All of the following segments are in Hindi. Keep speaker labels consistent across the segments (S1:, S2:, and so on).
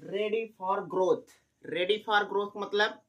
S1: Ready for growth. Ready for growth मतलब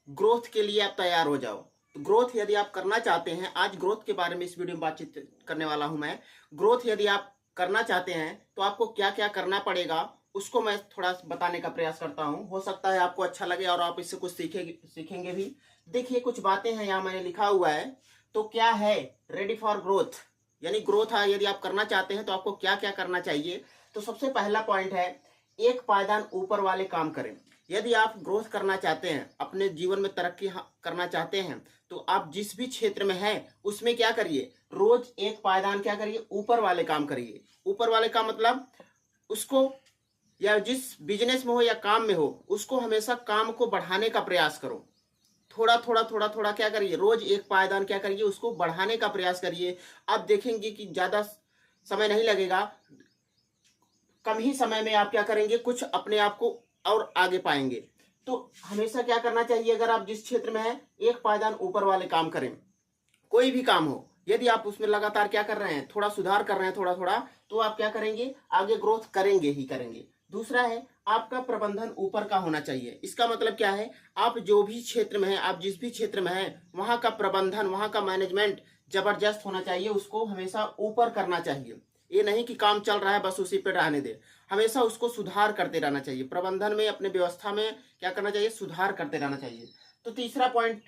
S1: ग्रोथ के लिए आप तैयार हो जाओ। तो ग्रोथ यदि आप करना चाहते हैं, आज ग्रोथ के बारे में इस वीडियो में बातचीत करने वाला हूं मैं। ग्रोथ यदि आप करना चाहते हैं तो आपको क्या क्या करना पड़ेगा उसको मैं थोड़ा बताने का प्रयास करता हूं। हो सकता है आपको अच्छा लगे और आप इससे कुछ सीखेंगे भी। देखिए कुछ बातें हैं यहाँ मैंने लिखा हुआ है। तो क्या है रेडी फॉर ग्रोथ, यानी ग्रोथ यदि आप करना चाहते हैं तो आपको क्या क्या करना चाहिए। तो सबसे पहला पॉइंट है, एक पायदान ऊपर वाले काम करें। यदि आप ग्रोथ करना चाहते हैं, अपने जीवन में तरक्की करना चाहते हैं, तो आप जिस भी क्षेत्र में हैं उसमें क्या करिए, रोज एक पायदान क्या करिए, ऊपर वाले काम करिए। ऊपर वाले का मतलब उसको, या जिस बिजनेस में हो या काम में हो, उसको हमेशा काम को बढ़ाने का प्रयास करो। थोड़ा थोड़ा थोड़ा थोड़ा क्या करिए, रोज एक पायदान क्या करिए, उसको बढ़ाने का प्रयास करिए। आप देखेंगे कि ज्यादा समय नहीं लगेगा, कम ही समय में आप क्या करेंगे, कुछ अपने आप को और आगे पाएंगे। तो हमेशा क्या करना चाहिए, अगर आप जिस क्षेत्र में हैं एक पायदान ऊपर वाले काम करें। कोई भी काम हो, यदि आप उसमें लगातार क्या कर रहे हैं, थोड़ा सुधार कर रहे हैं थोड़ा थोड़ा, तो आप क्या करेंगे, आगे ग्रोथ करेंगे ही करेंगे। दूसरा है, आपका प्रबंधन ऊपर का होना चाहिए। इसका मतलब क्या है, आप जो भी क्षेत्र में हैं, आप जिस भी क्षेत्र में हैं, वहां का प्रबंधन, वहां का मैनेजमेंट जबरदस्त होना चाहिए। उसको हमेशा ऊपर करना चाहिए। ये नहीं कि काम चल रहा है बस उसी पे रहने दे, हमेशा उसको सुधार करते रहना चाहिए। प्रबंधन में, अपने व्यवस्था में क्या करना चाहिए, सुधार करते रहना चाहिए। तो तीसरा पॉइंट,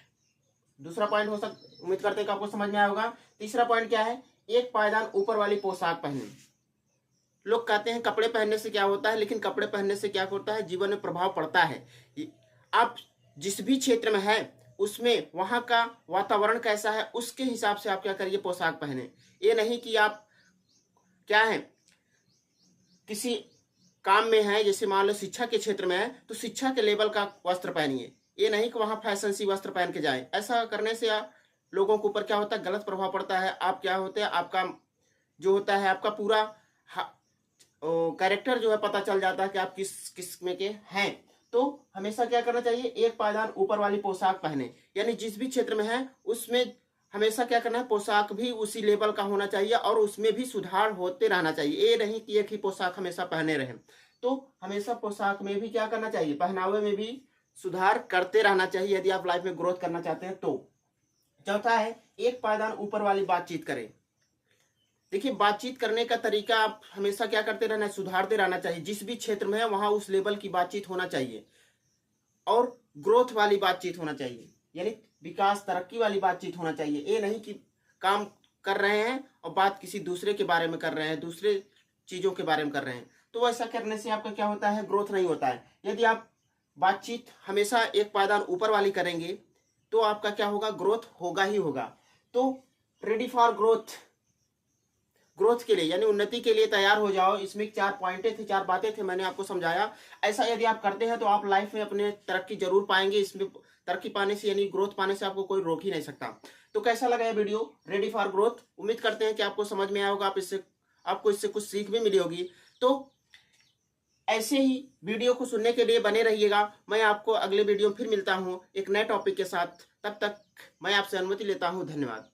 S1: दूसरा पॉइंट हो सकता, उम्मीद करते हैं कि आपको समझ में आया होगा। तीसरा पॉइंट क्या है, एक पायदान ऊपर वाली पोशाक पहने। लोग कहते हैं कपड़े पहनने से क्या होता है, लेकिन कपड़े पहनने से क्या होता है, जीवन में प्रभाव पड़ता है। आप जिस भी क्षेत्र में है उसमें वहां का वातावरण कैसा है, उसके हिसाब से आप क्या करिए, पोशाक पहने। ये नहीं कि आप क्या है, किसी काम में है, जैसे मान लो शिक्षा के क्षेत्र में है तो शिक्षा के लेवल का वस्त्र पहनिए। ये नहीं कि वहां फैशन सी वस्त्र पहन के जाए। ऐसा करने से लोगों के ऊपर क्या होता है, गलत प्रभाव पड़ता है। आप क्या होते हैं, आपका जो होता है, आपका पूरा कैरेक्टर जो है पता चल जाता है कि आप किस किस में के हैं। तो हमेशा क्या करना चाहिए, एक पायदान ऊपर वाली पोशाक पहने। यानी जिस भी क्षेत्र में है उसमें हमेशा क्या करना है, पोशाक भी उसी लेवल का होना चाहिए और उसमें भी सुधार होते रहना चाहिए। ये नहीं कि एक ही पोशाक हमेशा पहने रहें। तो हमेशा पोशाक में भी क्या करना चाहिए, पहनावे में भी सुधार करते रहना चाहिए यदि आप लाइफ में ग्रोथ करना चाहते हैं तो। चौथा है, एक पायदान ऊपर वाली बातचीत करें। देखिए बातचीत करने का तरीका आप हमेशा क्या करते रहना है, सुधारते रहना चाहिए। जिस भी क्षेत्र में है वहां उस लेवल की बातचीत होना चाहिए और ग्रोथ वाली बातचीत होना चाहिए, यानी विकास तरक्की वाली बातचीत होना चाहिए। ये नहीं कि काम कर रहे हैं और बात किसी दूसरे के बारे में कर रहे हैं, दूसरे चीजों के बारे में कर रहे हैं। तो ऐसा करने से आपका क्या होता है, ग्रोथ नहीं होता है। यदि आप बातचीत हमेशा एक पायदान ऊपर वाली करेंगे तो आपका क्या होगा, ग्रोथ होगा ही होगा। तो रेडी फॉर ग्रोथ, ग्रोथ के लिए यानी उन्नति के लिए तैयार हो जाओ। इसमें 4 पॉइंटें थे, 4 बातें थे, मैंने आपको समझाया। ऐसा यदि आप करते हैं तो आप लाइफ में अपने तरक्की जरूर पाएंगे। इसमें तरक्की पाने से यानी ग्रोथ पाने से आपको कोई रोक ही नहीं सकता। तो कैसा लगा ये वीडियो रेडी फॉर ग्रोथ, उम्मीद करते हैं कि आपको समझ में आया होगा, आपको इससे कुछ सीख भी मिली होगी। तो ऐसे ही वीडियो को सुनने के लिए बने रहिएगा। मैं आपको अगले वीडियो में फिर मिलता हूँ एक नए टॉपिक के साथ। तब तक मैं आपसे अनुमति लेता हूँ। धन्यवाद।